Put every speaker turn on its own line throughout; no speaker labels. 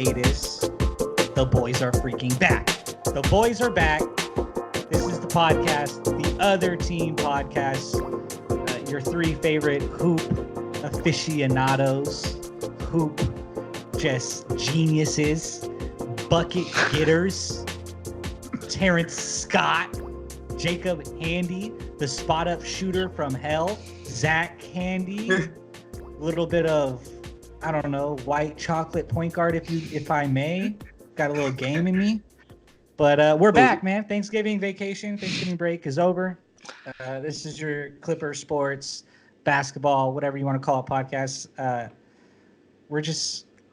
hiatus, the boys are freaking back. The boys are back. This is the podcast, the Other Team Podcast. Your three favorite hoop aficionados, hoop just geniuses, bucket getters, Terrence Scott, Jacob Handy, the spot up shooter from hell, Zach Handy, a little bit of, I don't know, white chocolate point guard if I may. Got a little game in me. But we're back, man. Thanksgiving break is over. This is your Clipper Sports, basketball, whatever you want to call it, podcast.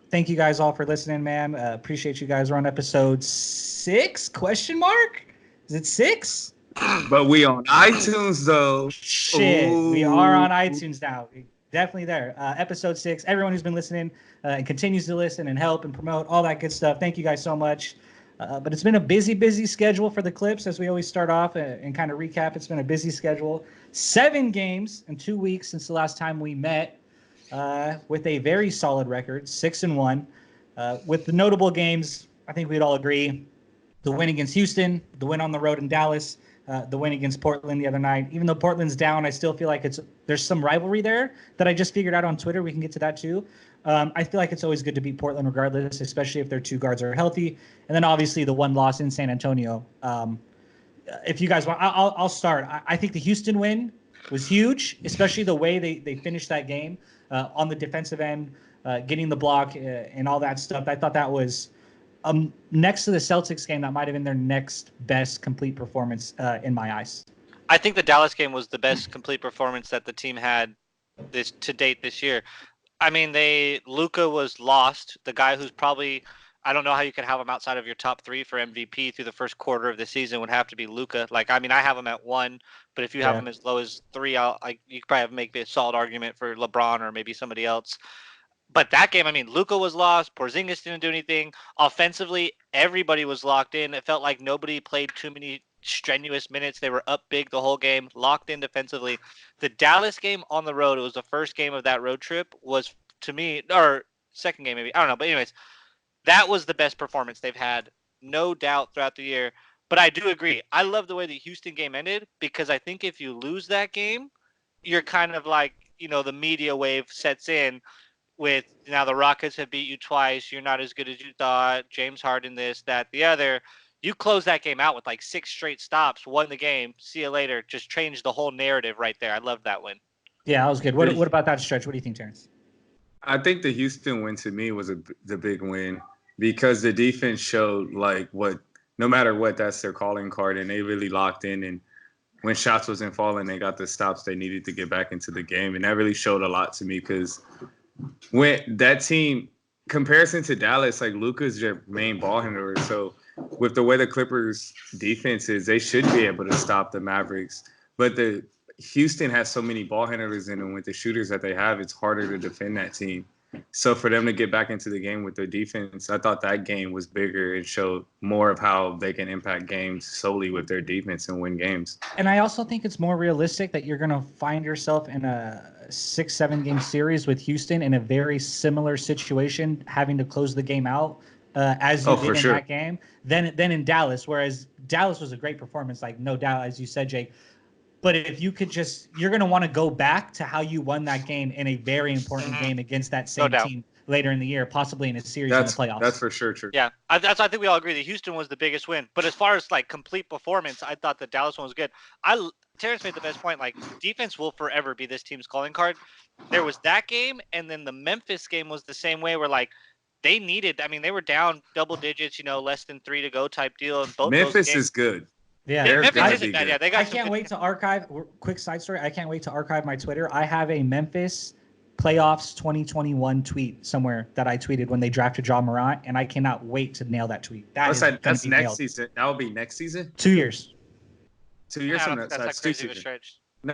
Thank you guys all for listening, man. Appreciate you guys. We're on episode 6, ? Is it 6?
But we on iTunes, though.
Shit, we are on iTunes now. Definitely there. Episode 6. Everyone who's been listening and continues to listen and help and promote, all that good stuff. Thank you guys so much. But it's been a busy schedule for the Clips, as we always start off and kind of recap. It's been a busy schedule. 7 games in 2 weeks since the last time we met, with a very solid record, 6-1. With the notable games, I think we'd all agree: the win against Houston, the win on the road in Dallas, the win against Portland the other night. Even though Portland's down, I still feel like there's some rivalry there that I just figured out on Twitter. We can get to that too. I feel like it's always good to beat Portland regardless, especially if their 2 guards are healthy. And then obviously the one loss in San Antonio. If you guys want, I'll start. I think the Houston win was huge, especially the way they finished that game on the defensive end, getting the block and all that stuff. I thought that was next to the Celtics game, that might have been their next best complete performance in my eyes.
I think the Dallas game was the best complete performance that the team had to date this year. I mean, Luka was lost. The guy who's probably, I don't know how you can have him outside of your top 3 for MVP through the first quarter of the season would have to be Luka. Like, I mean, I have him at 1, but if you have him as low as 3, you could probably make a solid argument for LeBron or maybe somebody else. But that game, I mean, Luka was lost. Porzingis didn't do anything. Offensively, everybody was locked in. It felt like nobody played too many strenuous minutes. They were up big the whole game, locked in defensively. The Dallas game on the road, it was the first game of that road trip, was to me, or second game maybe, I don't know. But anyways, that was the best performance they've had, no doubt, throughout the year. But I do agree. I love the way the Houston game ended, because I think if you lose that game, you're kind of like, the media wave sets in with, now the Rockets have beat you twice. You're not as good as you thought. James Harden, this, that, the other. You close that game out with like 6 straight stops, won the game. See you later. Just changed the whole narrative right there. I love that win.
Yeah, that was good. What about that stretch? What do you think, Terrence?
I think the Houston win to me was the big win, because the defense showed no matter what, that's their calling card, and they really locked in. And when shots wasn't falling, they got the stops they needed to get back into the game, and that really showed a lot to me, because when that team, comparison to Dallas, like Luka's their main ball handler. So with the way the Clippers defense is, they should be able to stop the Mavericks. But the Houston has so many ball handlers in them. With the shooters that they have, it's harder to defend that team. So for them to get back into the game with their defense, I thought that game was bigger and showed more of how they can impact games solely with their defense and win games.
And I also think it's more realistic that you're going to find yourself in a 6-7 game series with Houston in a very similar situation, having to close the game out as you did in that game, than in Dallas. Whereas Dallas was a great performance, like no doubt, as you said, Jake. But if you could you're going to want to go back to how you won that game in a very important game against that same team later in the year, possibly in a series in the playoffs.
That's for sure true.
Yeah, I think we all agree that Houston was the biggest win. But as far as like complete performance, I thought the Dallas one was good. Terrence made the best point. Like, defense will forever be this team's calling card. There was that game, and then the Memphis game was the same way, where like they were down double digits, less than 3 to go type deal. And both
Memphis is good.
Yeah,
Memphis isn't bad. Yeah, they got.
I can't wait to archive. Quick side story. I can't wait to archive my Twitter. I have a Memphis playoffs 2021 tweet somewhere that I tweeted when they drafted Ja Morant, and I cannot wait to nail that tweet.
That's next season. That will be next season.
2 years.
2 years from now.
That's crazy of a stretch.
No,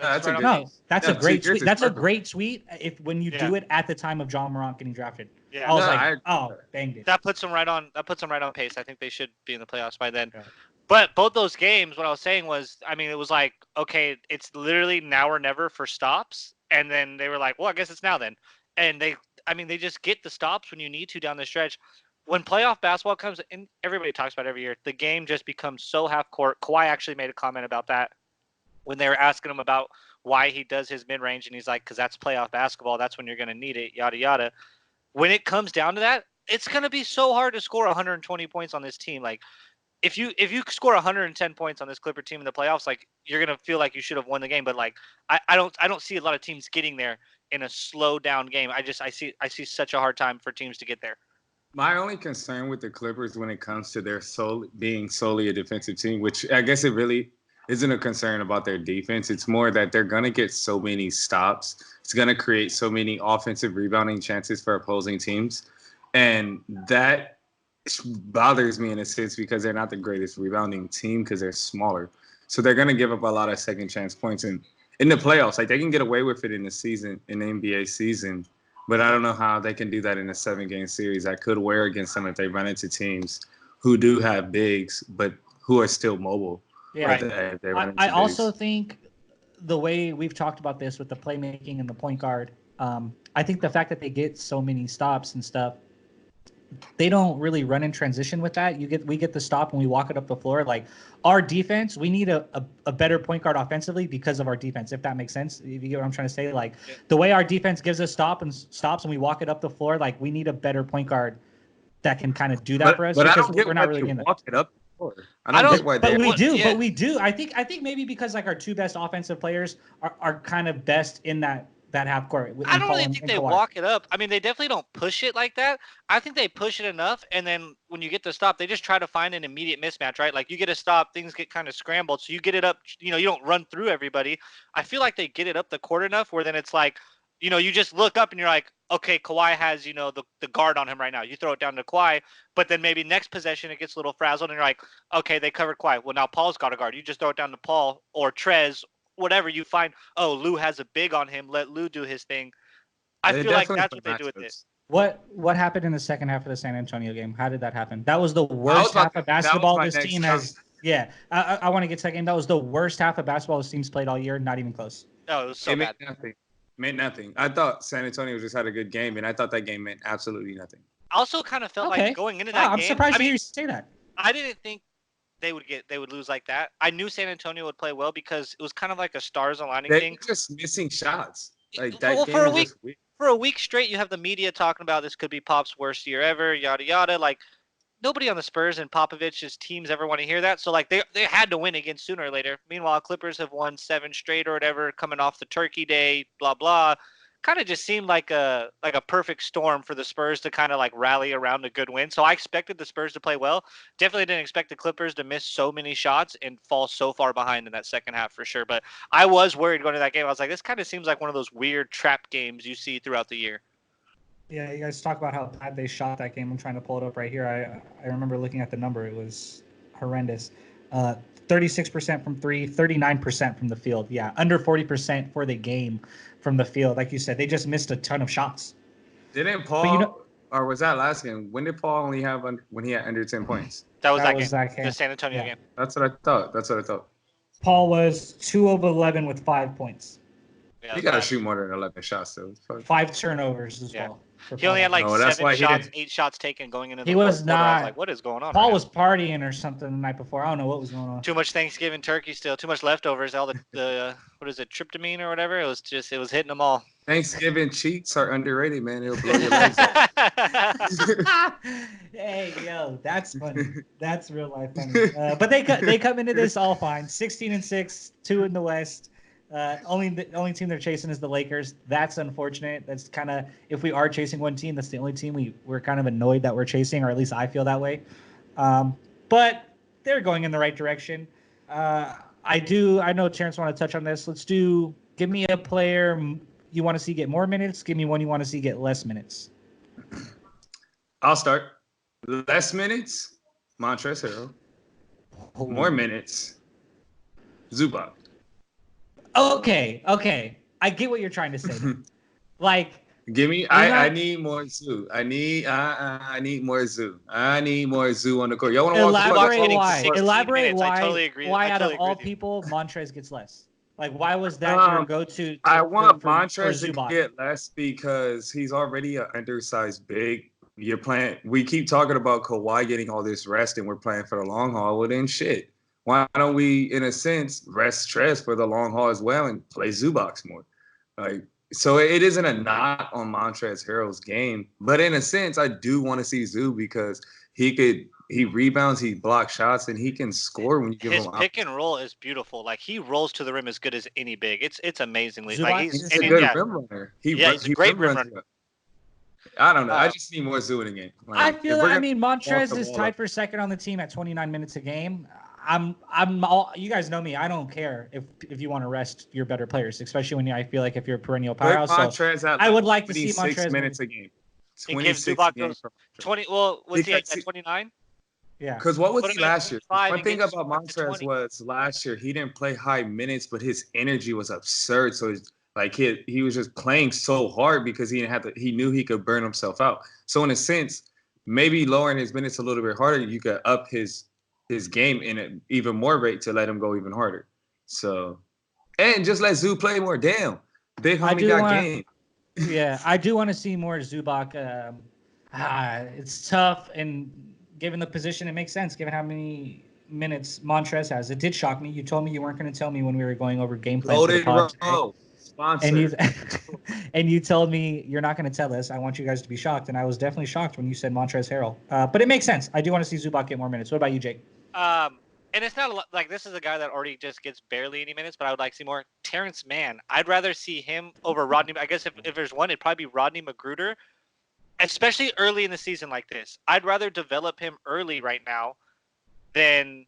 that's
a great tweet. That's a great tweet. When you do it at the time of Ja Morant getting drafted.
Yeah,
I was banged it.
That puts them right on. Pace. I think they should be in the playoffs by then. Yeah. But both those games, what I was saying was, I mean, it was like, okay, it's literally now or never for stops. And then they were like, well, I guess it's now then. And they just get the stops when you need to down the stretch. when playoff basketball comes in, everybody talks about it every year. The game just becomes so half court. Kawhi actually made a comment about that when they were asking him about why he does his mid range, and he's like, "Because that's playoff basketball. That's when you're going to need it." Yada yada. When it comes down to that, it's going to be so hard to score 120 points on this team. Like if you score 110 points on this Clipper team in the playoffs, like you're going to feel like you should have won the game. But like I don't see a lot of teams getting there in a slow down game. I see such a hard time for teams to get there.
My only concern with the Clippers when it comes to their being solely a defensive team, which I guess it really isn't a concern about their defense. It's more that they're going to get so many stops. It's going to create so many offensive rebounding chances for opposing teams. And that bothers me in a sense because they're not the greatest rebounding team because they're smaller. So they're going to give up a lot of second chance points. And in the playoffs, like they can get away with it in the season, in the NBA season. But I don't know how they can do that in a 7-game series. That could wear against them if they run into teams who do have bigs, but who are still mobile.
Yeah, I also think the way we've talked about this with the playmaking and the point guard, I think the fact that they get so many stops and stuff, they don't really run in transition with that. We get the stop and we walk it up the floor. Like our defense, we need a better point guard offensively because of our defense, if that makes sense. If you get what I'm trying to say, like the way our defense gives us stops and we walk it up the floor, like we need a better point guard that can kind of do that for us.
But
because
I don't get
we're not really in
walk it up. I don't get why
but we do.
Yeah.
But we do. I think maybe because like our two best offensive players are kind of best in that half court.
I don't really think they walk it up. I mean, they definitely don't push it like that. I think they push it enough, and then when you get the stop, they just try to find an immediate mismatch, right? Like you get a stop, things get kind of scrambled, so you get it up. You don't run through everybody. I feel like they get it up the court enough where then it's like, you just look up and you're like, okay, Kawhi has, the guard on him right now. You throw it down to Kawhi, but then maybe next possession it gets a little frazzled and you're like, okay, they covered Kawhi. Well, now Paul's got a guard. You just throw it down to Paul or Trez, whatever you find. Oh, Lou has a big on him. Let Lou do his thing. I feel like that's what they do with this.
What happened in the second half of the San Antonio game? How did that happen? That was the worst half of basketball this team has. Yeah, I want to get to that game. That was the worst half of basketball this team's played all year. Not even close.
No, it was so bad.
Meant nothing. I thought San Antonio just had a good game, and I thought that game meant absolutely nothing.
I also kind of felt like going into that game.
I'm surprised to hear you say that.
I didn't think they would lose like that. I knew San Antonio would play well because it was kind of like a stars aligning thing.
They're just missing shots. Like
that game for a week straight, you have the media talking about this could be Pop's worst year ever, yada yada. Like nobody on the Spurs and Popovich's teams ever want to hear that. So like they had to win again sooner or later. Meanwhile, Clippers have won 7 straight or whatever, coming off the Turkey Day, blah blah. Kind of just seemed like a perfect storm for the Spurs to kind of like rally around a good win. So I expected the Spurs to play well. Definitely didn't expect the Clippers to miss so many shots and fall so far behind in that second half for sure. But I was worried going to that game. I was like, this kind of seems like one of those weird trap games you see throughout the year.
Yeah, you guys talk about how bad they shot that game. I'm trying to pull it up right here. I remember looking at the number. It was horrendous. 36% from 3, 39% from the field. Yeah, under 40% for the game from the field. Like you said, they just missed a ton of shots.
Didn't Paul, or was that last game? When did Paul only have when he had under 10 points?
That was that game. The San Antonio game.
That's what I thought.
Paul was 2 of 11 with 5 points.
Yeah, you got to shoot more than 11 shots, though.
5 turnovers as well.
He only had like 7 shots, 8 shots taken going into the
fourth quarter. I was
like, what is going on?
Paul was partying or something the night before. I don't know what was going on.
Too much Thanksgiving turkey still. Too much leftovers. All the what is it, tryptamine or whatever? It was hitting them all.
Thanksgiving cheats are underrated, man. It'll blow your legs off.
Hey, yo, that's funny. That's real life funny. But they come into this all fine. 16-6, 2 in the West. The only team they're chasing is the Lakers. That's unfortunate. That's kind of, if we are chasing one team, that's the only team we're kind of annoyed that we're chasing, or at least I feel that way. But they're going in the right direction. I know Terrence want to touch on this. Give me a player you want to see get more minutes. Give me one you want to see get less minutes.
I'll start. Less minutes, Montrezl Harrell. More minutes, Zubac.
Okay. I get what you're trying to say. Like,
give me. I need more Zoo. I need more Zoo. I need more Zoo on the court. Y'all want to
elaborate why? Elaborate why?
I totally agree.
Why out of all people, Montrez gets less? Like, why was that your go-to?
I want Montrez to get less because he's already an undersized big you're playing. We keep talking about Kawhi getting all this rest, and we're playing for the long haul. Well, then shit. Why don't we, in a sense, rest Trez for the long haul as well and play Zubac more? Like, so it isn't a knock on Montrezl Harrell's game, but in a sense, I do want to see Zoo because he rebounds, he blocks shots, and he can score when you give
His
him.
pick and roll is beautiful. Like he rolls to the rim as good as any big. It's amazingly
Zubac
like
is
He's a good
yeah,
rim runner.
he's a great rim
runs.
runner.
I don't know. I just need more Zoo in the game. Like,
I
if
feel.
we're
I
gonna
mean,
walk
Montrez
the
is
ball
tied
up-
for second on the team at 29 minutes a game. I'm all. You guys know me. I don't care if you want to rest your better players, especially when I feel like if you're a perennial
Put
powerhouse. So
Montrez at
I would like to see
26
Montrez
minutes a game.
And give
26
Zubac
a game.
those 20. Well, what's he
Because
at 29?
yeah.
Because what was
Put
he
him at
last year?
25
One
and
thing
get
about
Zubac to
Montrez
20.
was last year he didn't play high minutes, but his energy was absurd. So it's like he was just playing so hard because he didn't have to. He knew he could burn himself out. So in a sense, maybe lowering his minutes a little bit harder, you could up his game in an even more rate to let him go even harder. So and just let Zoo play more. Damn, big
I
homie
do
got
wanna-
game.
Yeah, I do want to see more Zubac. It's tough, and given the position, it makes sense. Given how many minutes Montrez has, it did shock me. You told me you weren't going to tell me when we were going over game plan for the
Loaded
pod today.
row. Sponsor.
And you and you told me you're not going to tell us. I want you guys to be shocked, and I was definitely shocked when you said Montrezl Harrell. But it makes sense. I do want to see Zubac get more minutes. What about you, Jake?
And it's not a lot, like this is a guy that already just gets barely any minutes, but I would like to see more. Terrence Mann, I'd rather see him over Rodney. I guess if there's one, it'd probably be Rodney Magruder, especially early in the season like this. I'd rather develop him early right now than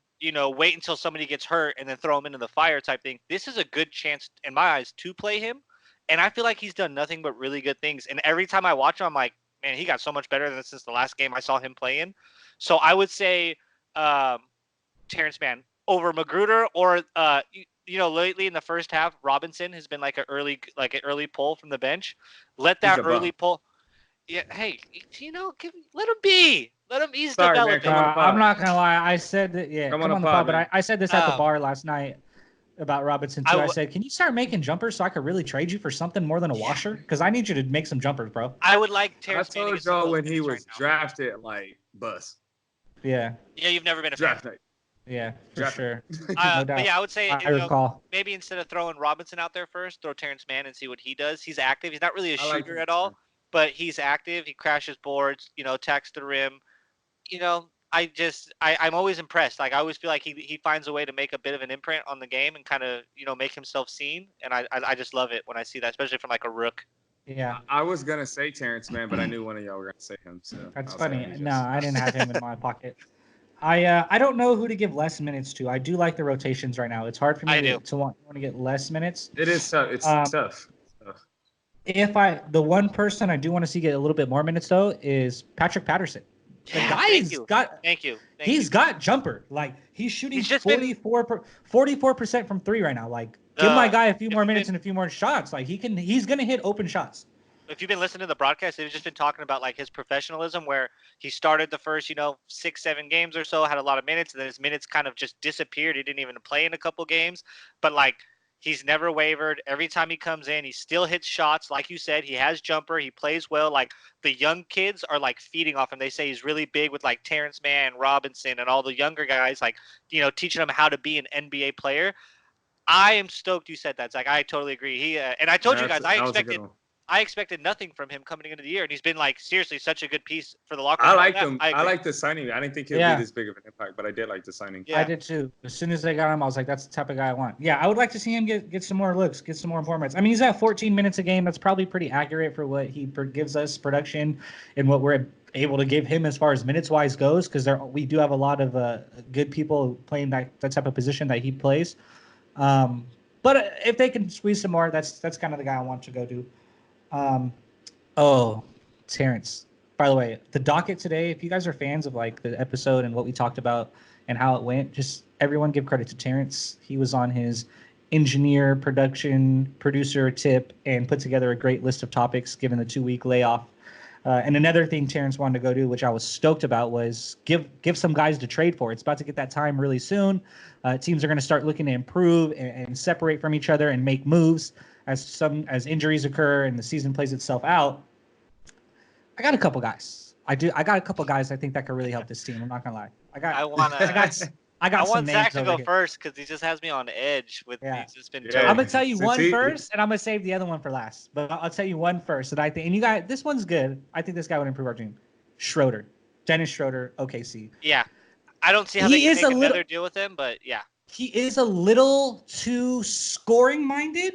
wait until somebody gets hurt and then throw him into the fire type thing. This is a good chance in my eyes to play him, and I feel like he's done nothing but really good things. And every time I watch him, I'm like, man, he got so much better than since the last game I saw him play in. So I would say. Terrence Mann over Magruder, or lately in the first half, Robinson has been like an early pull from the bench. Let that early pull. Yeah, hey, let him be. Let him. He's
Sorry, man,
developing.
come on the pod.
I'm not gonna lie. I said that. Yeah,
Come
come
on
on
the
the
pod,
pod. But
man.
I said this at the bar last night about Robinson too. I
w-
said, can you start making jumpers so I could really trade you for something more than a washer? Because I need you to make some jumpers, bro.
I would like
I
Terrence Mann to
told
get some of
y'all
those
when he
minutes
was
right now.
drafted, like bus.
Yeah,
Yeah, you've never been a fan.
Draft night.
yeah, for
Draft-
sure.
But
doubt.
yeah, I would say
I recall.
maybe instead of throwing Robinson out there first, throw Terrence Mann and see what he does. He's active. He's not really a
I like
shooter
him.
at all, but he's active. He crashes boards. Attacks the rim. I'm always impressed. Like I always feel like he finds a way to make a bit of an imprint on the game and kind of make himself seen. And I just love it when I see that, especially from like a rook.
Yeah,
I was gonna say Terrence Mann, but I knew one of y'all were gonna say him. So
that's
I'll
funny.
say him
No,
just-
I didn't have him in my pocket. I don't know who to give less minutes to. I do like the rotations right now. It's hard for
I
me
do.
to want to get less minutes.
It is tough. It's tough.
The one person I do want to see get a little bit more minutes though is Patrick Patterson. The
Yeah,
guy's
thank you.
got
Thank you.
he's got jumper. Like he's shooting
He's just been-
44% from three right now. Like give my guy a few more minutes and a few more shots. Like he's gonna hit open shots.
If you've been listening to the broadcast, they've just been talking about like his professionalism, where he started the first 6-7 games or so, had a lot of minutes, and then his minutes kind of just disappeared. He didn't even play in a couple games, but like he's never wavered. Every time he comes in, he still hits shots. Like you said, he has jumper. He plays well. Like the young kids are like feeding off him. They say he's really big with like Terrence Mann, Robinson, and all the younger guys, like teaching them how to be an NBA player. I am stoked you said that, Zach. I totally agree. He and I told you guys I expected nothing from him coming into the year, and he's been like seriously such a good piece for the locker room.
I liked him.
I
I liked the signing. I didn't think he'd be this big of an impact, but I did like the signing.
Yeah.
I did too. As soon as they got him, I was like, that's the type of guy I want. Yeah, I would like to see him get some more looks, get some more performance. I mean, he's at 14 minutes a game. That's probably pretty accurate for what he gives us production and what we're able to give him as far as minutes wise goes, because we do have a lot of good people playing that type of position that he plays. But if they can squeeze some more, that's kind of the guy I want to go to. Terrence. By the way, the docket today, if you guys are fans of like the episode and what we talked about and how it went, just everyone give credit to Terrence. He was on his engineer, producer tip and put together a great list of topics given the 2-week layoff. And another thing Terrence wanted to go do, which I was stoked about, was give some guys to trade for. It's about to get that time really soon. Teams are going to start looking to improve and separate from each other and make moves as injuries occur and the season plays itself out. I got a couple guys. I do. I got a couple guys I think that could really help this team. I'm not gonna lie.
I
I
wanna.
got I
I
got some
want
names
Zach to
over
go
here.
first because he just has me on edge with
Yeah.
he's just been.
Yeah.
I'm gonna tell you
Since
one
he-
first, and I'm gonna save the other one for last. But I'll tell you one first, and I think, and you guys, this one's good. I think this guy would improve our team. Schroeder, Dennis Schroeder, OKC.
Yeah, I don't see how
He
they can
is
make
a
another
little-
deal with him, but yeah.
He is a little too scoring minded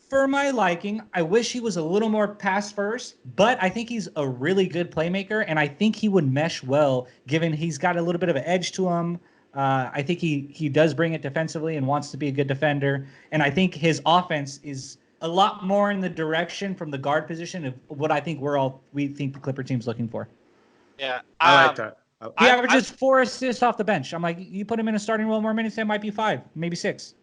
for my liking. I wish he was a little more pass first, but I think he's a really good playmaker, and I think he would mesh well given he's got a little bit of an edge to him. I think he does bring it defensively and wants to be a good defender, and I think his offense is a lot more in the direction from the guard position of what I think we think the Clipper team's looking for.
Yeah,
I like that.
He
I-
averages 4 assists off the bench. I'm like, you put him in a starting role more minutes, it might be 5, maybe 6.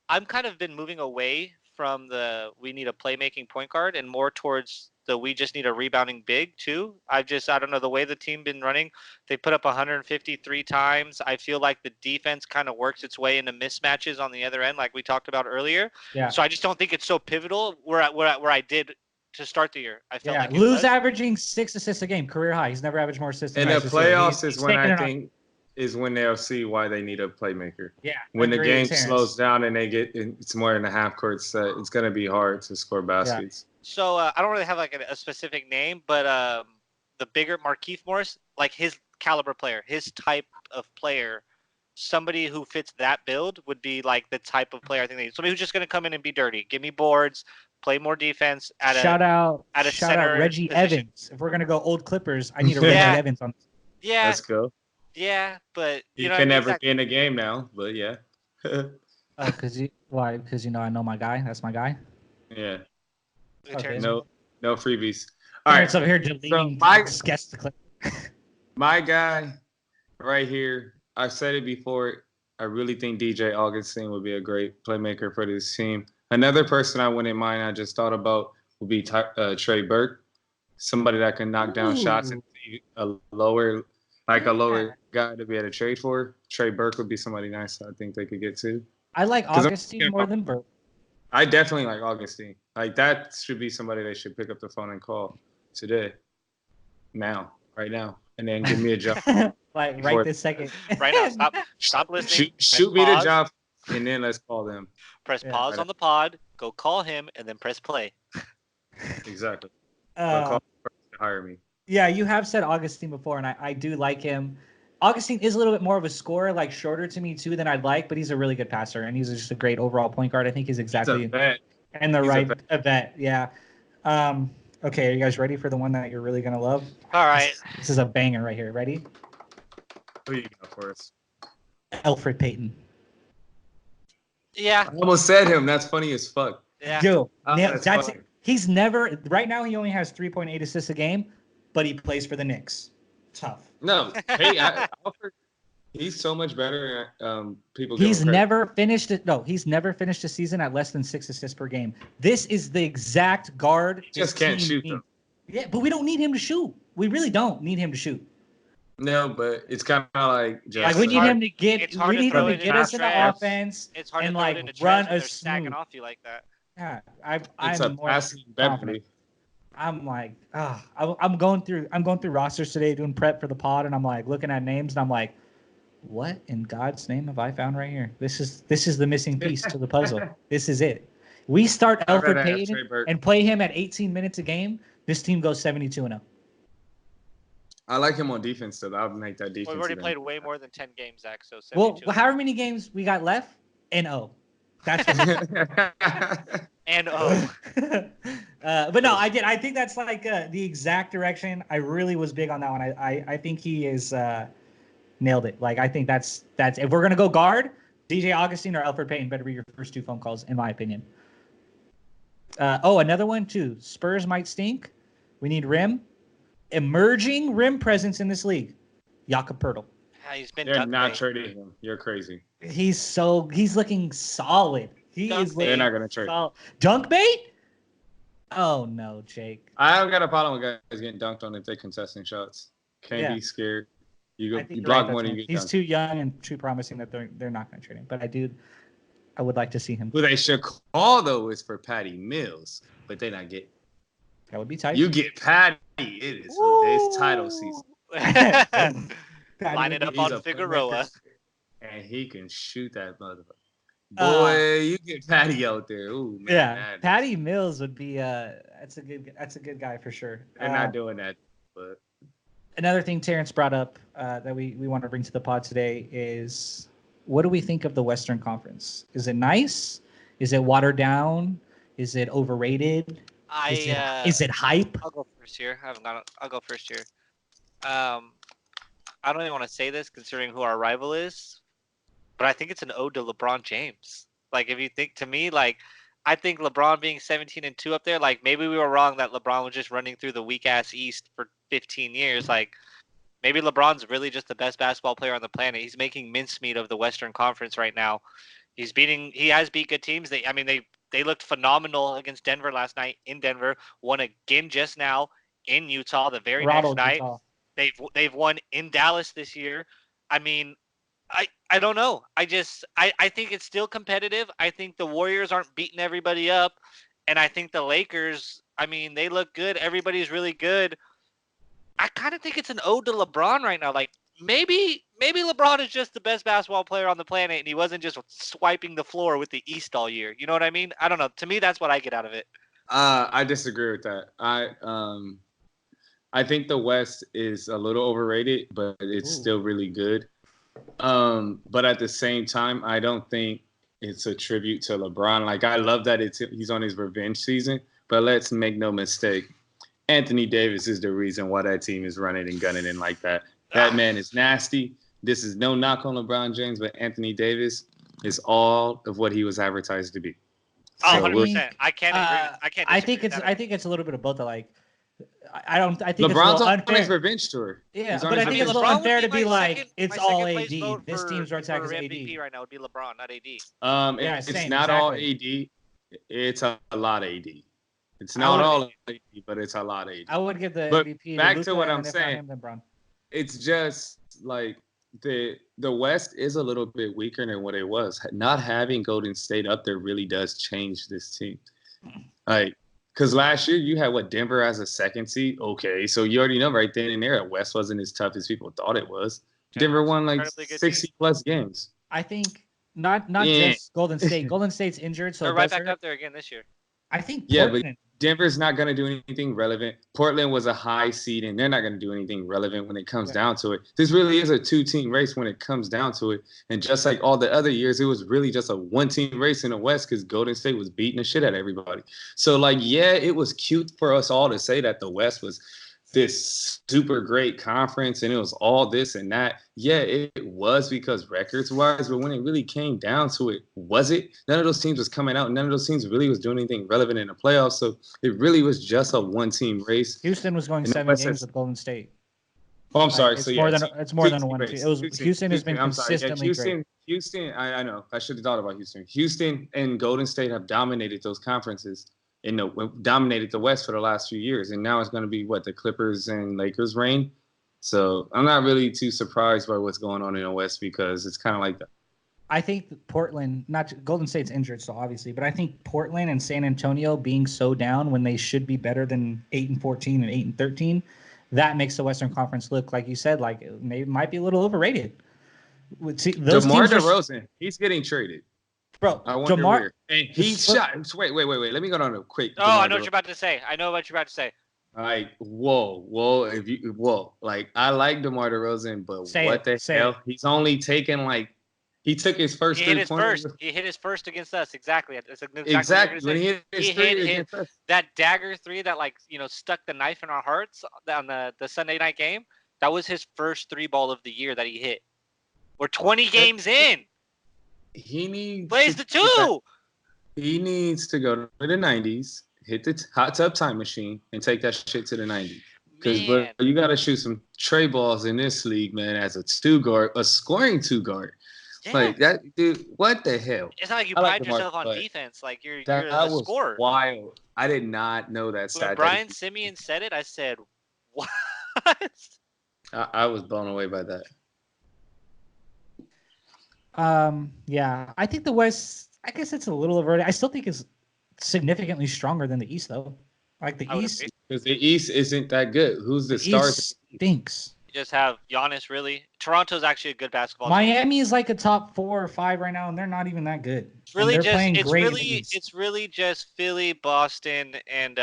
I'm kind of been moving away from the we need a playmaking point guard and more towards the we just need a rebounding big too. I don't know the way the team been running. They put up 153 times. I feel like the defense kind of works its way into mismatches on the other end, like we talked about earlier.
Yeah.
So I just don't think it's so pivotal where I did to start the year. I felt
Yeah,
like it
Lou's
was.
averaging 6 assists a game, career high. He's never averaged more assists.
In
than
the
guys this year.
playoffs
He's
is when
taking
I
it on-
think is when they'll see why they need a playmaker.
Yeah.
When the
agree
game
with Terrence.
slows down and it's more in the half court set, it's gonna be hard to score baskets.
So I don't really have like a specific name, but the bigger Markieff Morris, like his caliber player, his type of player, somebody who fits that build would be like the type of player I think they need. Somebody who's just going to come in and be dirty, give me boards, play more defense.
Shout out
center
Reggie
position.
Evans. If we're gonna go old Clippers, I need a Reggie
Yeah.
Evans on.
Yeah,
Let's go.
yeah, but
He
you know,
can
what I mean?
never
Exactly.
be in a game now, but yeah.
Because Because I know my guy. That's my guy.
Yeah.
Terrence,
No freebies. All
Terrence
right.
over here deleting
my-
guess the clip.
My guy right here, I've said it before. I really think DJ Augustine would be a great playmaker for this team. Another person I wouldn't mind, I just thought about, would be Trey Burke. Somebody that can knock down shots and be a lower guy to be able to trade for. Trey Burke would be somebody nice I think they could get to.
I like
'Cause I'm
Augustine
thinking
more
about-
than Burke.
I definitely like Augustine. Like that should be somebody they should pick up the phone and call today. Right now. And then give me a job.
Like
Before-
right this second.
right now, stop listening.
Shoot me the
pause,
job and then let's call them.
Press
Yeah.
pause on the pod, go call him, and then press play.
Exactly. They'll call to hire me.
Yeah, you have said Augustine before, and I do like him. Augustine is a little bit more of a scorer, like shorter to me too than I'd like, but he's a really good passer, and he's just a great overall point guard. I think he's
He's
exactly
a vet.
and the
he's a
right
vet.
vet. Yeah. Okay, are you guys ready for the one that you're really gonna love?
All right.
This is a banger right here. Ready?
Who you got for us?
Elfrid Payton.
Yeah.
I almost said him. That's funny as fuck.
Yeah.
Yo,
Oh,
that's
that's
it.
funny.
He's never right now. He only has 3.8 assists a game, but he plays for the Knicks. Tough.
No, hey, Alfred, he's so much better. People. give
He's
him credit.
never finished it. No, he's never finished a season at less than 6 assists per game. This is the exact guard.
He just
this
can't
team
shoot
needs.
them.
Yeah, but we don't need him to shoot. We really don't need him to shoot.
No, but it's kind of like just
Like we need him to get.
it's hard
We
to
need
throw
him
it
to
in
get
the
us in the
trash.
offense.
It's hard
and,
to throw
like,
it into
run
trash when
a
they're stacking
smooth-
off you like that.
Yeah,
it's
I'm
a
more
passing
confident.
Beverly.
I'm like, I'm going through rosters today doing prep for the pod, and I'm like looking at names, and I'm like, what in God's name have I found right here? This is the missing piece to the puzzle. This is it. We start
I'd rather
Elfrid
have
Payton
Trey Burke.
and play him at 18 minutes a game. This team goes 72-0.
I like him on defense though. I'll make that defense.
We've already
even-
played way more than 10 games, Zach. So
Well,
72.
however many games we got left, NO. That's what.
And
But no, I think that's like the exact direction. I really was big on that one. I think he is nailed it. Like I think that's if we're gonna go guard, DJ Augustine or Elfrid Payton better be your first 2 phone calls, in my opinion. Another one too. Spurs might stink. We need rim. Emerging rim presence in this league. Jakob Pertl.
he's been
They're
duct
not
bait.
trading him. You're crazy.
He's looking solid. He
Dunk
is
bait.
They're
looking
not gonna trade.
solid. Dunk bait? Oh no, Jake.
I have got a problem with guys getting dunked on if they're contesting shots. Can't
Yeah.
be scared. You
I
go,
think
you
you're
block
right,
more
that's
than
fine.
you get
He's
dunked.
too young and too promising that they're not going to trade him. But I would like to see him.
Who they should call though is for Patty Mills, but they not get.
That would be tight.
You get Patty. It is it's title season.
Line it up
He's
on
a
Figueroa.
playmaker, and he can shoot that motherfucker.
Uh,
Boy, you get Patty out there. Ooh, man.
Yeah, Patty Mills would be that's a good guy for sure.
They're not doing that, but
Another thing Terrence brought up that we want to bring to the pod today is, what do we think of the Western Conference? Is it nice? Is it watered down? Is it overrated? Is it hype?
I'll go first here. I'll go first here. I don't even want to say this considering who our rival is, but I think it's an ode to LeBron James. Like, if you think, to me, like, I think LeBron being 17-2 up there, like, maybe we were wrong that LeBron was just running through the weak ass East for 15 years. Like, maybe LeBron's really just the best basketball player on the planet. He's making mincemeat of the Western Conference right now. He has beat good teams. They looked phenomenal against Denver last night in Denver. Won again just now in Utah the very next night.
Utah.
They've won in Dallas this year. I mean, I don't know. I think it's still competitive. I think the Warriors aren't beating everybody up, and I think the Lakers, I mean, they look good. Everybody's really good. I kind of think it's an ode to LeBron right now. Like, maybe LeBron is just the best basketball player on the planet, and he wasn't just swiping the floor with the East all year. You know what I mean? I don't know. To me, that's what I get out of it.
I disagree with that. I think the West is a little overrated, but it's still really good. But at the same time, I don't think it's a tribute to LeBron. Like, I love that he's on his revenge season, but let's make no mistake. Anthony Davis is the reason why that team is running and gunning in like that. That man is nasty. This is no knock on LeBron James, but Anthony Davis is all of what he was advertised to be.
So 100%. I can't agree.
I think it's a little bit of both. Like, I think
LeBron's
it's
on
unfair.
his revenge tour.
Yeah, but I think it's a little unfair to be like, it's all AD. This team's right
for
is
MVP
AD.
right now would be LeBron, not AD.
It's not all AD. It's a lot AD. It's not all AD, but it's a lot AD.
I would give the
but
MVP
back
to
to what
Luka,
I'm
and if
saying.
not him,
It's just like the West is a little bit weaker than what it was. Not having Golden State up there really does change this team. Like, because last year you had Denver as a second seed. Okay, so you already know right then and there that West wasn't as tough as people thought it was. Denver won like 60 plus games.
I think not just Golden State. Golden State's injured, so
they're right back up there again this year.
I think
Portland. But Denver's not going to do anything relevant. Portland was a high seed, and they're not going to do anything relevant when it comes down to it. This really is a two-team race when it comes down to it. And just like all the other years, it was really just a one-team race in the West because Golden State was beating the shit out of everybody. So, like, yeah, it was cute for us all to say that the West was this super great conference and it was all this and that. Yeah, it was because records-wise, but when it really came down to it, was it? None of those teams was coming out. None of those teams really was doing anything relevant in the playoffs. So it really was just a one-team race.
Houston was going 7 games with Golden State.
Oh, I'm sorry.
It's
so
more
yeah,
it's more than one. It was Houston has been consistently great.
Houston, I know. I should have thought about Houston. Houston and Golden State have dominated those conferences. Dominated the West for the last few years, and now it's going to be the Clippers and Lakers reign. So I'm not really too surprised by what's going on in the West because it's kind of like that.
I think Portland, Golden State's injured, so obviously, but I think Portland and San Antonio being so down when they should be better than 8-14 and 8-13, that makes the Western Conference look, like you said, like it might be a little overrated. See, those
DeMar DeRozan, he's getting traded.
Bro,
I wonder where. And he shot. Wait. Let me go down a quick.
Oh, I know what you're about to say.
Like, whoa. Like, I like DeMar DeRozan, but what the hell? He's only taken he took his first
He hit his first against us. Exactly. That's
exactly. When he hit his three against us.
That dagger three that stuck the knife in our hearts on the Sunday night game. That was his first 3-ball of the year that he hit. We're 20 games in.
He
plays the two.
He needs to go to the 90s, hit the hot tub time machine, and take that shit to the 90s. Because you got to shoot some tray balls in this league, man, as a scoring two guard. Yeah. Like that, dude. What the hell?
It's not like you pride yourself on defense. Like you're a scorer.
Wild. I did not know that stat.
When Brian Simeon said it, I said, "What?"
I was blown away by that.
Yeah, I think the West, I guess it's a little overrated. I still think it's significantly stronger than the East, though. Like the East,
Because the East isn't that good. Who's the
The
stars?
East stinks.
You just have Giannis. Really, Toronto's actually a good basketball team.
Miami is like a top 4 or 5 right now, and they're not even that good.
It's really
and they're
just
playing
it's
great in the
really
East.
it's really just Philly, Boston, and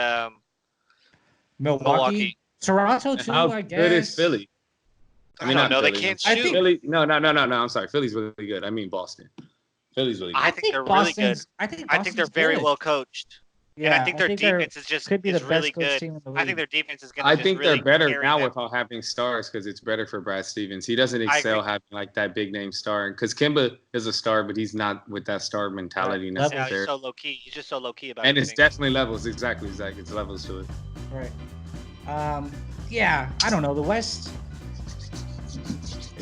Milwaukee. Toronto too,
How
I guess.
good is Philly?
I don't
not
know. They
Philly.
can't
I
shoot.
think-
Philly. No. I'm sorry. Philly's really good. I mean Boston. Philly's really good.
I think they're really good.
I think
I think they're
Boston's
very
good.
well coached.
Yeah,
And I think their
they're-
defense is just
could be
is
the
really
best coach
good.
team in the
I think
league.
their defense is going to
I
just
think
really
they're better
carry
now
them.
without having stars because it's better for Brad Stevens. He doesn't
I
excel
agree.
having like that big name star. Because Kimba is a star, but he's not with that star mentality
Right.
Yeah, he's
necessarily.
so low key. He's just so low key about
And it's
everything.
definitely levels. Exactly, Zach. It's levels to it.
Right. Yeah, I don't know. The West.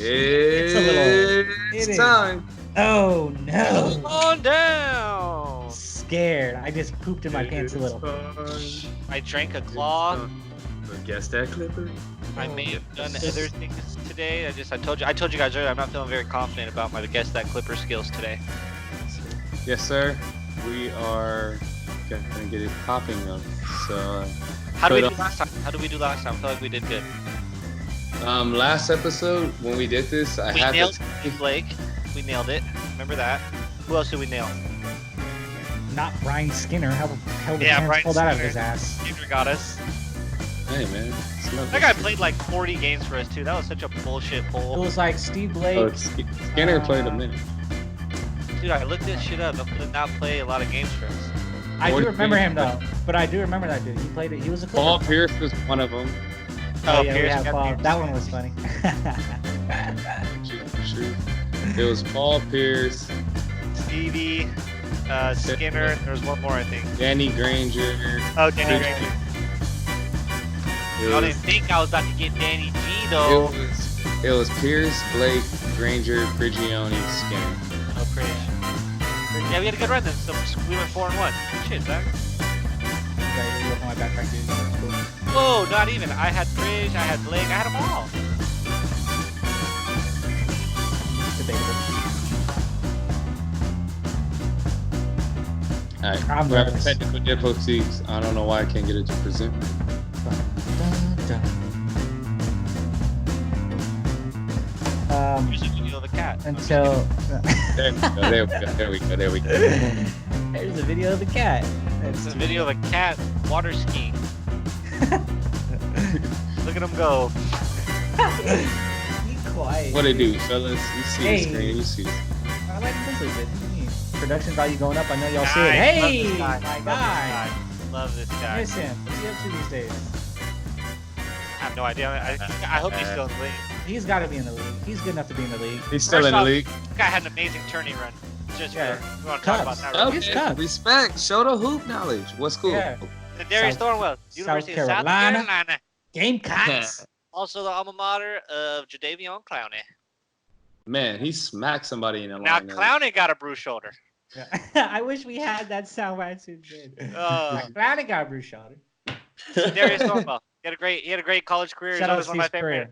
It's
a little- it is.
time.
Oh no.
on down.
Scared. I just pooped in my pants a little.
I drank a claw.
Guess that Clipper.
I may have done other things today. I told you guys earlier. I'm not feeling very confident about my guess that Clipper skills today.
Yes, sir. We are gonna get it popping up. So,
How did we
But,
do last time? I feel like we did good.
last episode when we did this, I
We
had
nailed
to.
Steve Blake. We nailed it. Remember that? Who else did we nail?
Not Brian Skinner. How the hell did
Yeah,
Terrence
Brian
pull that out of
Skinner.
his ass?
Skinner got us.
Hey man,
That guy played like 40 games for us too. That was such a bullshit
It
poll.
was like Steve Blake.
Oh, Skinner played a minute.
Dude, I looked this shit up. He did not play a lot of games for us.
I do
40
remember him though, but I do remember that dude. He played it. He was a Clipper.
Paul Pierce was one of them.
Oh, yeah, we
Pierce
had
got
Paul.
Pierce.
That one was funny.
True. It was Paul Pierce,
Stevie, Skinner. There was one more, I think.
Danny Granger.
Oh, Danny
It
Granger.
was-
I didn't think I was about to get Danny G
It
though.
was Pierce, Blake, Granger, Prigioni, Skinner.
Oh, Prish. Yeah, we had a good run then. So we went 4-1. Good shit, Zach.
Yeah, you look on my backpack, dude. That's cool.
Whoa, not even. I had Prish, I had Blake, I had them all.
Debatable.
Alright,
I'm
we're having
nervous.
technical difficulties. I don't know why I can't get it to present.
Here's a video of a cat.
Until
There we go. There we go.
there's a video of the cat.
It's a video of a cat water skiing. Look at him go.
Be quiet.
What it do, fellas? You see
Hey.
the screen. You see.
I like this. What do you mean? Production value going up. I know y'all see
Nice.
it. Hey,
Love this guy.
my
Love
guy.
this guy. Love this guy.
Miss him. What's he up to these days?
I have no idea. I hope he's still in the league.
He's got to be in the league. He's good enough to be in the league.
He's still
First
in the
off,
league.
This guy had an amazing tourney run. Just
Yeah.
for, we want to talk about
Cubs.
that.
Oh,
Right?
he's Cubs.
Respect. Show the hoop knowledge. What's cool?
Yeah.
The Darius
South-
Thornwell, University of South
Carolina.
Carolina.
Gamecocks.
Also the alma mater of Jadavion Clowney.
Man, he smacked somebody in the
Now
line.
Clowney got a bruised shoulder.
I wish we had that sound right too good.
Uh,
Glad it got Bruce Shotter.
Darius Thornwell. He had a great college career. He's
Shout out
always one of my
Steve's
favorite.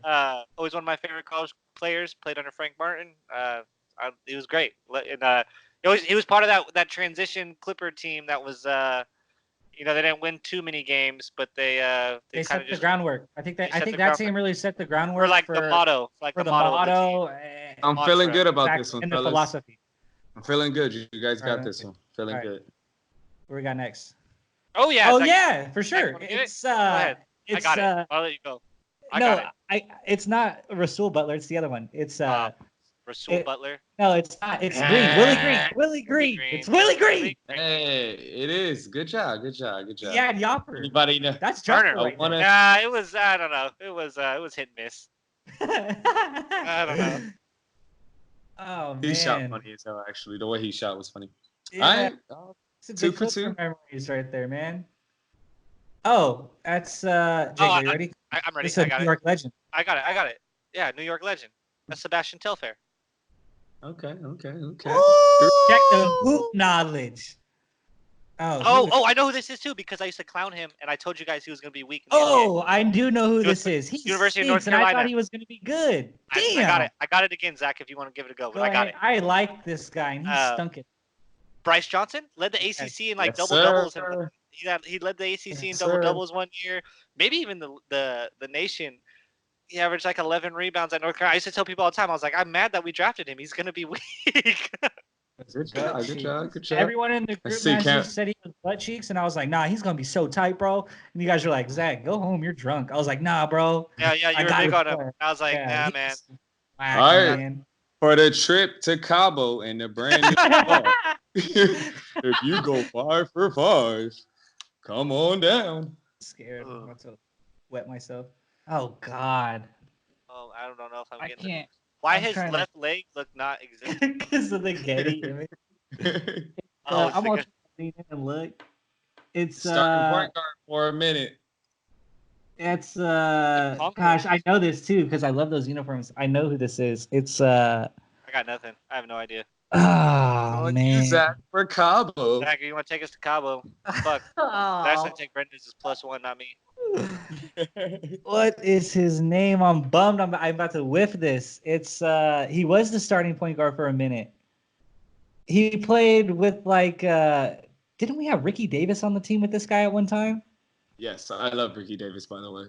Always one of my favorite college players. Played under Frank Martin. He was great. And he was part of that transition Clipper team that was. They didn't win too many games, but they
They
kind
set
of
the
just
groundwork. I think
they
that
set the
team
groundwork.
really set the groundwork
were like
for
the motto,
for the
motto. of the team.
motto.
I'm
Mantra.
feeling good about
Exact-
this one,
and the
fellas.
philosophy.
I'm feeling good. You guys got
Alright,
this one. Feeling
Alright.
good.
What we got next?
Oh yeah.
Oh
Zach,
yeah, for sure.
wanna get it?
It's
Go ahead. I
it's
got it. I'll let you go. I
no,
got
it's not Rasul Butler. It's the other one. It's
Rasul
it-
Butler.
no, it's not. It's Green. Willie Green. Willie Green.
Green.
It's Willie Green.
Hey, it is. Good job.
Yeah, Yopper.
Anybody know?
That's
Turner.
Jopper right
wanna-
Nah, it was. I don't know. It was hit and miss.
there.
I don't know.
Oh man.
He shot funny as hell. Actually, the way he shot was funny.
Yeah,
All
it's a
2
good
for
Clipper
2.
memories right there, man. Oh, that's Jake.
Oh,
Are you ready?
I'm ready.
It's
I
a
got
New
it.
York legend.
I got it. Yeah, New York legend. That's Sebastian Telfair.
Okay.
Check the hoop knowledge. Oh,
I know who this is too because I used to clown him, and I told you guys he was gonna be weak. In the
Oh, I do know who
He was
this is. He
University of
stinks,
North
and I
Carolina.
thought he was going to be good.
NBA.
Damn.
I got it. I got it again, Zach. If you want to give it a go, but
Go
I got
ahead.
it.
I like this guy, and he stunk it.
Bryce Johnson led the ACC in like
Yes,
double doubles. And
sir.
He led the ACC in
Yes,
double
sir.
doubles one year, maybe even the nation. He averaged like 11 rebounds at North Carolina. I used to tell people all the time, I was like, I'm mad that we drafted him. He's gonna be weak.
Good
Butt
job. Good
cheeks.
job. Good job.
Everyone in the
I
group
see,
message
Cam.
said he was butt cheeks, and I was like, nah, he's gonna be so tight, bro. And you guys were like, Zach, go home, you're drunk. I was like, nah, bro.
Yeah,
I
you were
got
big
it,
on him.
bro.
I was like,
Yeah,
nah, man.
he's whack,
All right.
man.
For the trip to Cabo and the brand new car. If you go 5 for 5, come on down.
Scared. I'm
Ugh.
about to wet myself. Oh God,
Oh, I don't know if I'm
I
getting
can't
Why
I'm
his
trying to-
left leg look not existent?
because of the Getty image.
Oh,
I'm gonna lean in and look. It's
Starting point guard for a minute.
it's
Concord.
gosh, I know this too because I love those uniforms. I know who this is. It's
I got nothing. I have no idea.
oh
Going
man.
to Zach for Cabo.
Zach, you want to take us to Cabo? Fuck. That's gonna take Brendan's +1, not me.
What is his name? I'm bummed. I'm about to whiff this. It's he was the starting point guard for a minute. He played with like didn't we have Ricky Davis on the team with this guy at one time?
Yes, I love Ricky Davis, by the way.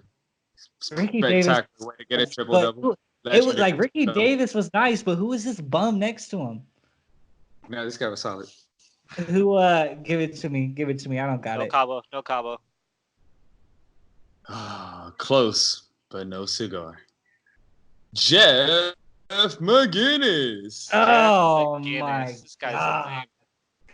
Ricky Davis-
Spectacular way to get a triple double.
It was like Ricky Davis was nice, but who was this bum next to him?
No, this guy was solid.
Who give it to me. Give it to me. I don't got
No
it.
Cabo. No Cabo.
Close, but no cigar. Jeff McGinnis.
Oh
McGinnis.
my
This guy's
God.
a lame.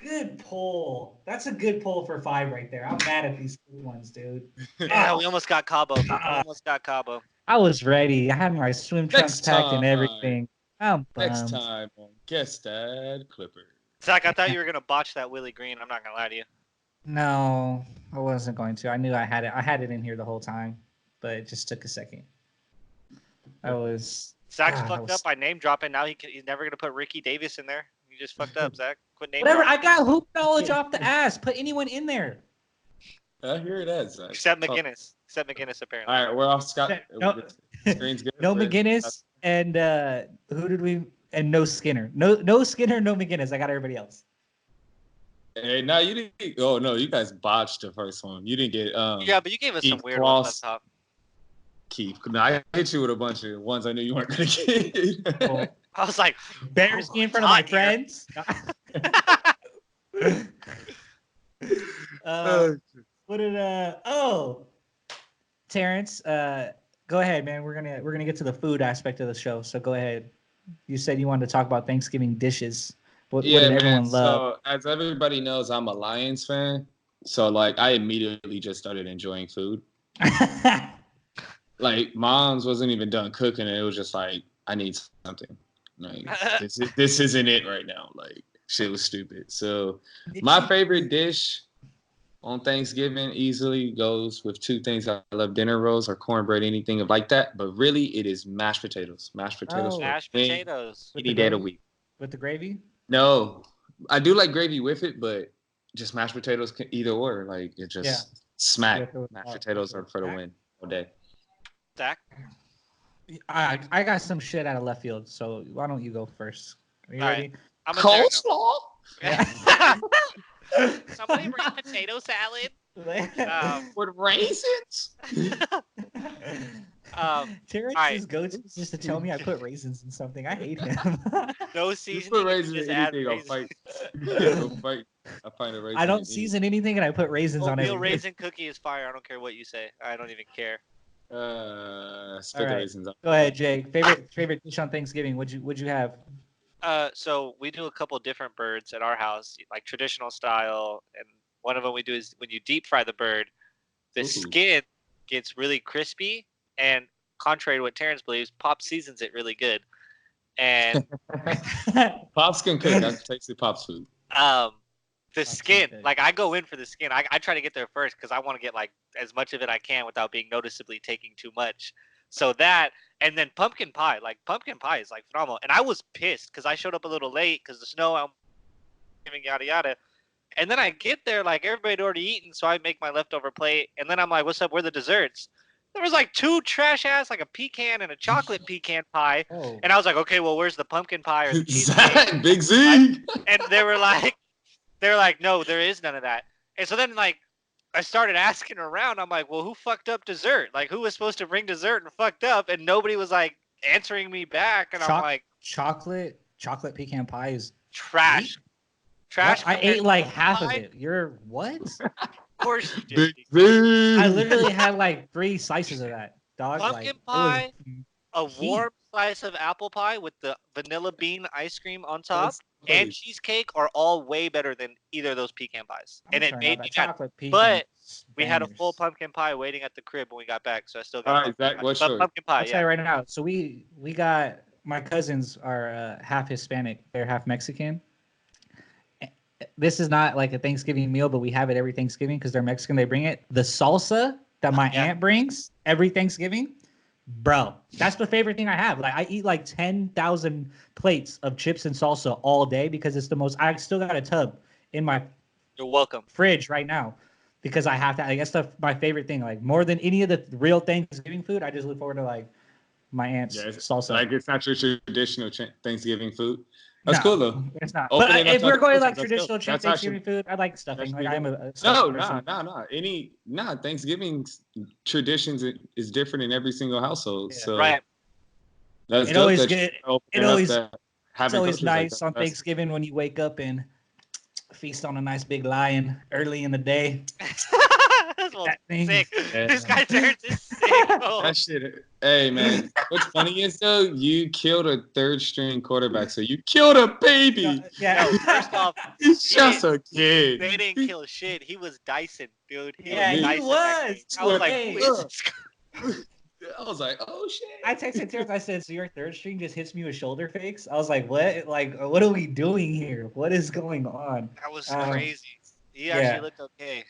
Good pull. That's a good pull for 5 right there. I'm mad at these ones, dude.
Yeah, we almost got Cabo. We almost got Cabo.
I was ready. I had my swim trunks
Next
packed and
time.
everything. I'm
Next
bummed.
time on Guess Dad Clipper.
Zach, I thought you were gonna botch that Willie Green. I'm not gonna lie to you.
No, I wasn't going to. I knew I had it. I had it in here the whole time, but it just took a second. I was.
Zach's
Ah, that
fucked
was-
up by name dropping. Now he's never gonna put Ricky Davis in there. You just fucked up, Zach. Quit name
Whatever.
dropping.
I got hoop knowledge off the ass. Put anyone in there.
I hear that, Zach.
Except McGinnis. Except McGinnis, apparently.
All right, we're off. Scott.
No.
Screen's good.
No
We're-
McGinnis and who did we? And no Skinner. No Skinner. No McGinnis. I got everybody else.
Hey, no, you didn't. Oh no, you guys botched the first one. You didn't get
Yeah, but you gave us some
Keith
weird ones
Kloss.
up top.
Keith. No, I hit you with a bunch of ones I knew you weren't gonna get.
Cool.
I was like,
Embarrass me in front of my friends. What did Terrence, go ahead, man. We're gonna get to the food aspect of the show. So go ahead. You said you wanted to talk about Thanksgiving dishes. What did everyone love?
So as everybody knows, I'm a Lions fan. So like I immediately just started enjoying food. Like mom's wasn't even done cooking, and it was just like I need something. Like this isn't it right now. Like shit was stupid. So my favorite dish on Thanksgiving easily goes with 2 things. I love dinner rolls or cornbread, anything like that. But really, it is mashed potatoes. Mashed potatoes.
Oh.
for
mashed
me,
potatoes.
With
Any
the
day of the
gravy?
week.
With the gravy?
No, I do like gravy with it, but just mashed potatoes can either or. Like it just
Yeah.
smack.
Yeah, go with
Mashed
that.
potatoes are for the win all day.
Zach,
I got some shit out of left field. So why don't you go first? Are you
All
ready?
I'm a
Coleslaw
Somebody bring potato salad.
with raisins.
Terrence's
alright.
go-to is just to tell me I put raisins in something. I hate him.
No
You
seasoning.
put
you
raisins
just
in
add
anything, I'll
raisins.
fight. I'll fight. I find a raisin.
I don't
in
season anything, and I put raisins on
Oatmeal
everything.
raisin cookie is fire. I don't care what you say. I don't even care.
Split
Alright.
the raisins up.
Go ahead, Jake. Favorite dish on Thanksgiving? What'd you have?
So we do a couple different birds at our house, like traditional style, and one of them we do is when you deep fry the bird, the
Ooh.
skin gets really crispy, and contrary to what Terrence believes, Pop seasons it really good. And
Pops can cook. I've tasted Pops food.
the skin,
good.
like I go in for the skin. I try to get there first because I want to get like as much of it I can without being noticeably taking too much. So that, and then pumpkin pie is like phenomenal. And I was pissed because I showed up a little late because the snow, I'm yada yada. And then I get there, like everybody had already eaten, so I make my leftover plate. And then I'm like, "What's up? Where are the desserts?" There was like 2 trash ass, like a pecan and a chocolate pecan pie.
Oh.
And I was like, "Okay, well, where's the pumpkin pie or the cheesecake?"
Zach, Big Z.
And they were like, no, there is none of that. And so then like I started asking around. I'm like, well, who fucked up dessert? Like, who was supposed to bring dessert and fucked up? And nobody was like answering me back. And I'm like,
chocolate pecan pie is
trash.
What?
Trash.
I
compared
ate
to
like
pumpkin
half of
pie?
it. You're what?
Of course you
Big
did.
Z.
I literally had like 3 slices of that, dog.
Pumpkin
Like,
pie,
it was
a
heat.
warm slice of apple pie with the vanilla bean ice cream on top,
That's
and
funny.
cheesecake are all way better than either of those pecan pies.
I'm
And it
talking
made
about
me
that
mad.
chocolate pecan.
But we had a full
bangers.
pumpkin pie waiting at the crib when we got back, so I still
All
got
right,
pumpkin
Zach,
pie.
what's
But
yours?
pumpkin pie,
I'll tell
yeah.
you right now. So we got my cousins are half Hispanic. They're half Mexican. This is not like a Thanksgiving meal, but we have it every Thanksgiving because they're Mexican. They bring it. The salsa that my
Yeah.
aunt brings every Thanksgiving, bro, that's the favorite thing I have. Like I eat like 10,000 plates of chips and salsa all day because it's the most. I still got a tub in my
You're welcome.
fridge right now because I have to. I guess my favorite thing. Like more than any of the real Thanksgiving food, I just look forward to like my aunt's
Yeah, it's
salsa.
like it's not your traditional Thanksgiving food. That's
No,
cool though.
It's not.
Open
But
it up
if
to
we're
other
going like
cultures, that's
traditional
dope. That's
Thanksgiving food, I like stuffing. Like I'm a
No,
stuffing person.
Thanksgiving traditions is different in every single household.
Yeah.
So
Right.
that's
It
dope
always
that
get.
you're opening
It
up
always.
that
It's
having
always
cultures like
nice
that.
on
That's-
Thanksgiving when you wake up and feast on a nice big lion early in the day.
This one's
That thing.
sick.
Yeah.
This guy turns is sick. Oh.
That shit. Hey man, what's funny is though you killed a third string quarterback, so you killed a baby.
Yeah.
No, first off,
He's just a kid.
they didn't kill shit. He was Dyson, dude.
Yeah,
he
Dyson that
was.
game. I was like,
Hey.
who is this guy?
I was like, oh shit.
I texted Terrence. I said, "So your third string just hits me with shoulder fakes." I was like, "What? Like, what are we doing here? What is going on?"
That was
Um,
crazy. He
yeah.
actually looked okay.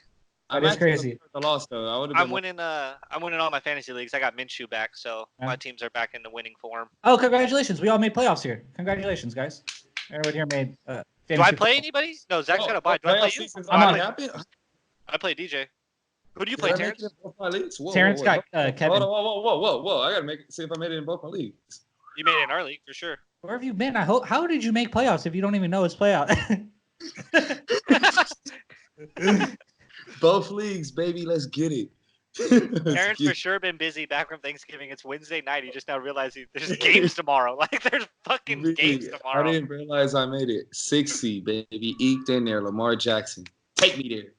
That
I'm
is
actually
crazy.
upset with the loss though. I would have
I'm
been.
winning. I'm winning all my fantasy leagues. I got Minshew back, so
Yeah.
my teams are back in the winning form.
Oh, congratulations! We all made playoffs here. Congratulations, guys. Everybody here made.
Do I
fantasy
play
football.
anybody? No, Zach's
Oh,
got to buy. Do I play
playoff
you?
season's
I'm
already
on.
happened?
I play DJ. Who do you
Did
play,
I make
Terrence?
it in both my leagues? Whoa,
Terrence
whoa,
got
whoa.
Kevin.
Hold on, whoa! I gotta see if I made it in both my leagues.
You made it in our league for sure.
Where have you been? I hope. How did you make playoffs if you don't even know it's playoff?
Both leagues, baby. Let's get it.
Terrence for sure been busy back from Thanksgiving. It's Wednesday night. He just now realized there's games tomorrow. Like there's fucking games
I
tomorrow.
didn't realize I made it. 60, baby. Eked in there. Lamar Jackson. Take me there.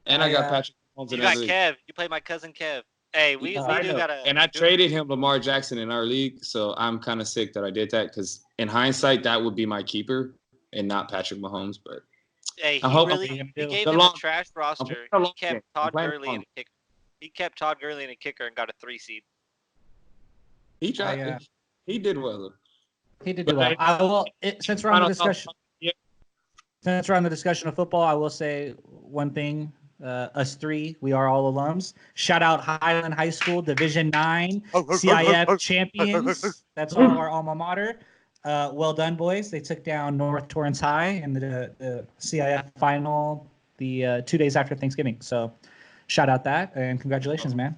And I got Patrick Mahomes
You
in
got
our league.
Kev. You play my cousin Kev. Hey, we
I
do
know.
gotta.
And I traded him Lamar Jackson in our league, so I'm kind of sick that I did that because in hindsight, that would be my keeper and not Patrick Mahomes. But
Hey,
I
he
hope-
really
I'm
he
gonna
gave
do.
him
The
a
long-
trash roster.
playing the
He
long game.
kept
I'm
Todd
playing the
Gurley
long
in a kicker. He kept Todd Gurley in a kicker and got a 3 seed.
he tried. He did well.
He did
But
do well.
they-
I will. Since we're on the
Final
discussion,
thoughts. Yeah.
since we're on the discussion of football, I will say one thing. Us three, we are all alums. Shout out Highland High School, Division 9, CIF champions. That's all our alma mater. Well done, boys. They took down North Torrance High in the CIF final the 2 days after Thanksgiving. So shout out that and congratulations, man.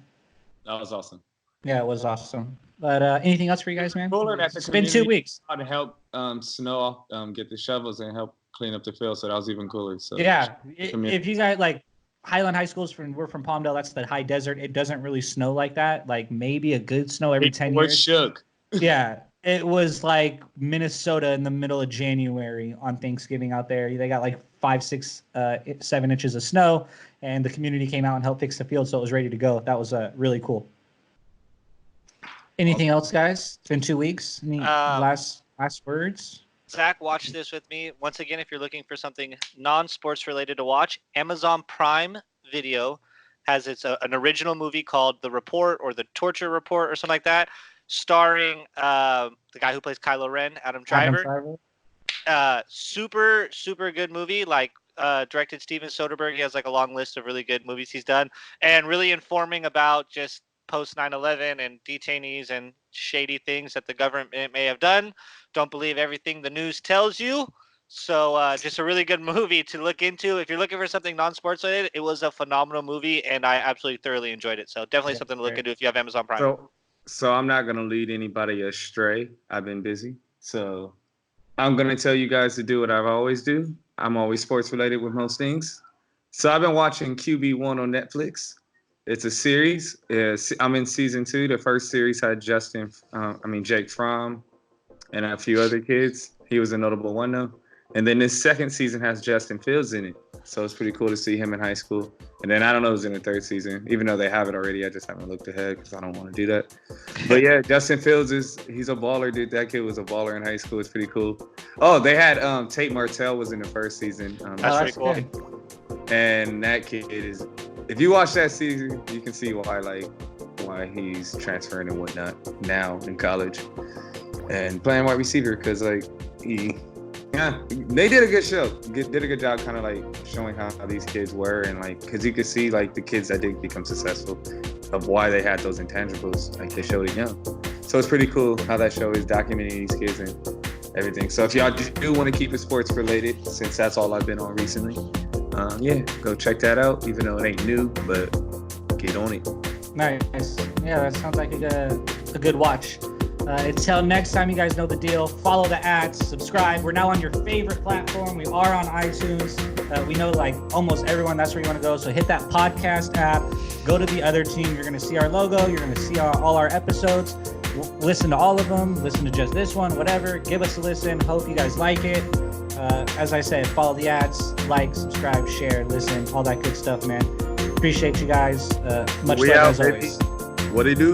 That was awesome.
Yeah, it was awesome. But anything else for you guys, man?
Cooler that the
It's been 2
community-
weeks.
To help Snow get the shovels and help clean up the field, so that was even cooler. So
Yeah,
community.
if you guys like Highland High School's we're from Palmdale. That's the high desert. It doesn't really snow like that. Like maybe a good snow every 10
We're
years.
shook.
Yeah, it was like Minnesota in the middle of January on Thanksgiving out there. They got like 5, 6, 7 inches of snow, and the community came out and helped fix the field, so it was ready to go. That was really cool. Anything else, guys? It's been 2 weeks. Any last words?
Zach, watch this with me. Once again, if you're looking for something non-sports related to watch, Amazon Prime Video has an original movie called The Report or The Torture Report or something like that, starring the guy who plays Kylo Ren, Adam Driver. Super good movie. Like directed Steven Soderbergh. He has like a long list of really good movies he's done, and really informing about just post 9/11 and detainees and shady things that the government may have done. Don't believe everything the news tells you. So just a really good movie to look into. If you're looking for something non-sports related, it was a phenomenal movie, and I absolutely thoroughly enjoyed it. So definitely something to look into if you have Amazon Prime.
So I'm not gonna lead anybody astray. I've been busy, so I'm gonna tell you guys to do what I've always do. I'm always sports related with most things. So I've been watching QB1 on Netflix. It's a series. I'm in season 2. The first series had Jake Fromm and a few other kids. He was a notable one though. And then this second season has Justin Fields in it. So it's pretty cool to see him in high school. And then I don't know who's in the third season, even though they have it already. I just haven't looked ahead because I don't want to do that. But yeah, Justin Fields he's a baller, dude. That kid was a baller in high school. It's pretty cool. Oh, they had Tate Martell was in the first season.
That's pretty cool.
good.
And that kid is, if you watch that season, you can see why he's transferring and whatnot now in college and playing wide receiver because they did a good show. Did a good job kind of like showing how these kids were and like because you could see like the kids that did become successful of why they had those intangibles. Like they showed it young. So it's pretty cool how that show is documenting these kids and everything. So if y'all do want to keep it sports related, since that's all I've been on recently, go check that out. Even though it ain't new, but get on it.
Nice. Yeah, that sounds like a good watch. Until next time, you guys know the deal. Follow the ads, subscribe. We're now on your favorite platform. We are on iTunes. We know like almost everyone, that's where you want to go. So hit that podcast app. Go to the other team. You're going to see our logo. You're going to see all our episodes. Listen to all of them. Listen to just this one, whatever. Give us a listen. Hope you guys like it. As I said, follow the ads, like, subscribe, share, listen, all that good stuff, man. Appreciate you guys. Much love as always.
What it do?